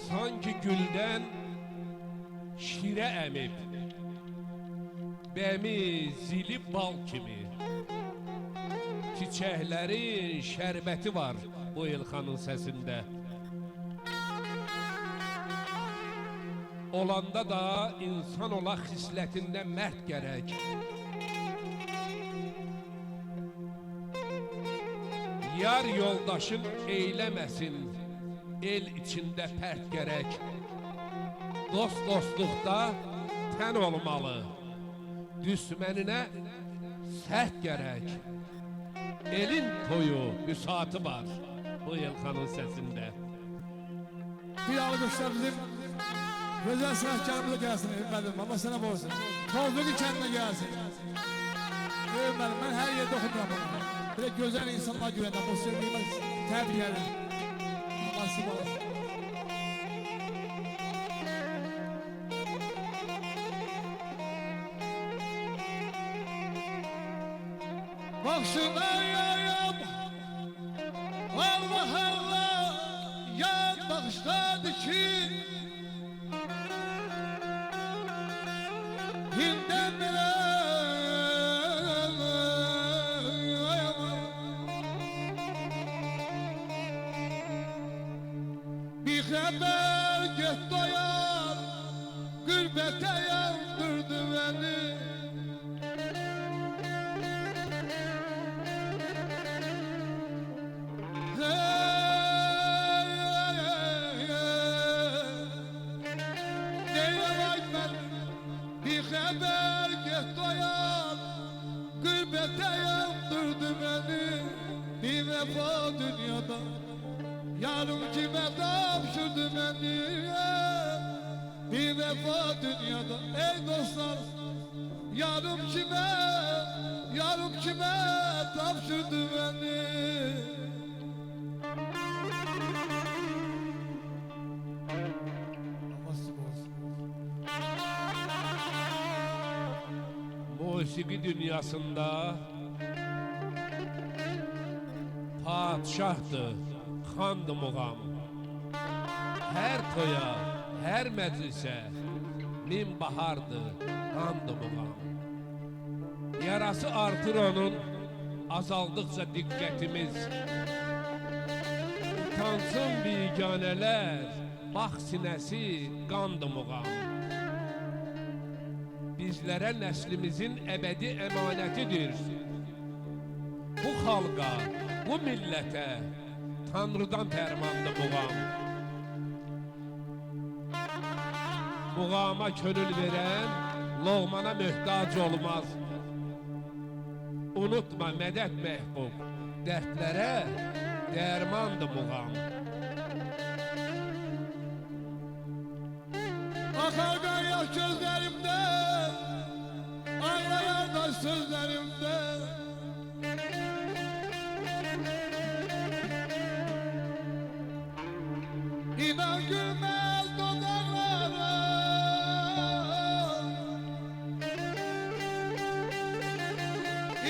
sanki güldən şirə əmib, bəmi zili bal kimi. Çiçəklərin şərbəti var bu Elxanın səsində. Olanda da insan ola xislətində mərd gərək. Yar yoldaşın eyləməsin, el içində pərt gərək. Dost dostluqda tən olmalı, düşməninə sərt gərək. Elin toyu, müsaatı var bu Elxanın səsində. Bir alqışlar bizim gözəl sənətkarımıza gəlsin Övməlim, Allah sənə borsun. Tavfiqi kəndinə gəlsin. Övməlim, mən hər yerdə oxumuram onu. Böyle gözəl insanlar görəndə, o sevgiyimə təbrik edirəm. Nasip olsun. Başına yayam, Allah Allah, yad bağışladı ki, hinden bile bir haber get doyar, gürbete yandırdı beni. Haber get doyar, gırbete yandırdı beni. Bir vefa dünyada, yarım kime tapşırdı beni. Bir vefa dünyada, ey dostlar, yarım kime tapşırdı beni. Musiki dünyasında padişahdır, xandır muğam. Hər toya, hər məclisə min bahardır, qandır muğam. Yarası artır onun, azaldıqca diqqətimiz. Utansın biganələr, bax sinəsi qandır muğam. Bizlərə nəslimizin əbədi əmanətidir. Bu xalqa, bu millətə Tanrıdan fərmandır muğam. Muğama könül verən loğmana möhtac olmaz. Unutma mədət məhbub, dərdlərə dərmandır muğam. Akar qayax gözlərimdə, ağlayan da sözlərimdə. İnan gülməz dodaqlara,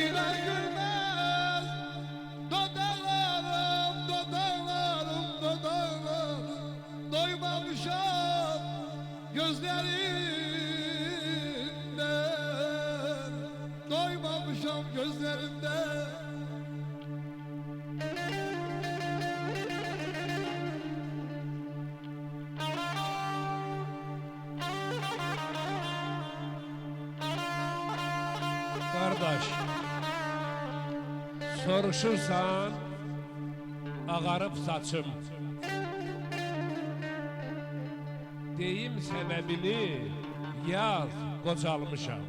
İnan gülməz dodaqlarım, dodaqlarım, dodaqlarım. Doymamışam gözlerinden, doymamışam gözlerinden. Kardeş, soruşursan ağarıp saçım. Deyim səbəbini, yaz, qocalmışam.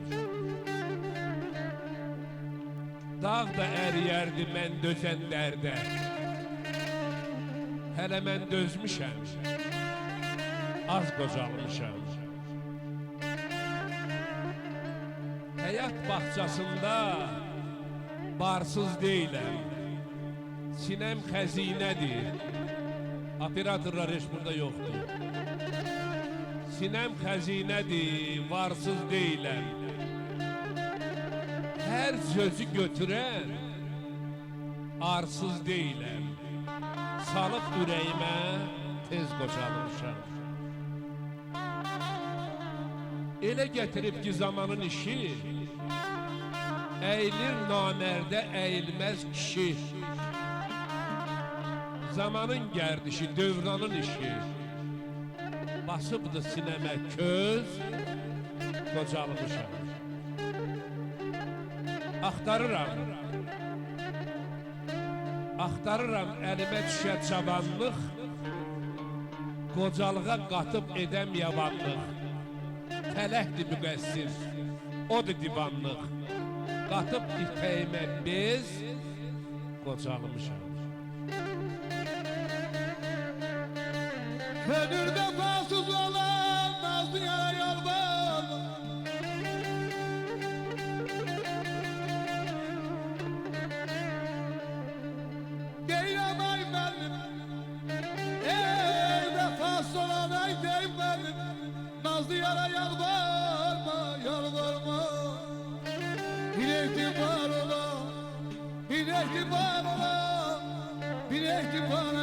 Dağ da əriyərdi mən dözən dərdə. Hələ mən dözmüşəm, az qocalmışam. Həyat bağçasında barsız deyiləm. Sinəm xəzinədir. Operatorlar heç burada yoxdur. Sinem xəzinədir, varsız deyiləm. Hər sözü götürən arsız deyiləm. Salıb ürəyimə tez qocalmışam. Elə gətirib ki zamanın işi, əyilir namərdə əyilməz kişi. Zamanın gərdişi, dövranın işi, basıbdı sinəmə köz, qocalmışam. Axtarıram əlimə düşə cavanlıq, qocalığa qatıb edəm yavanlıq. Fələhdir müqəssir, odur divanlıq, qatıb ipəyimə bez, qocalmışam. Könülde fasız olan nazlı yara yalvarma. Deyim ay benim, vefasız olan ay deyim benim. Nazlı yara yalvarma, yalvarma. Bir ihtimal ola, bir ihtimal ola, bir ihtimal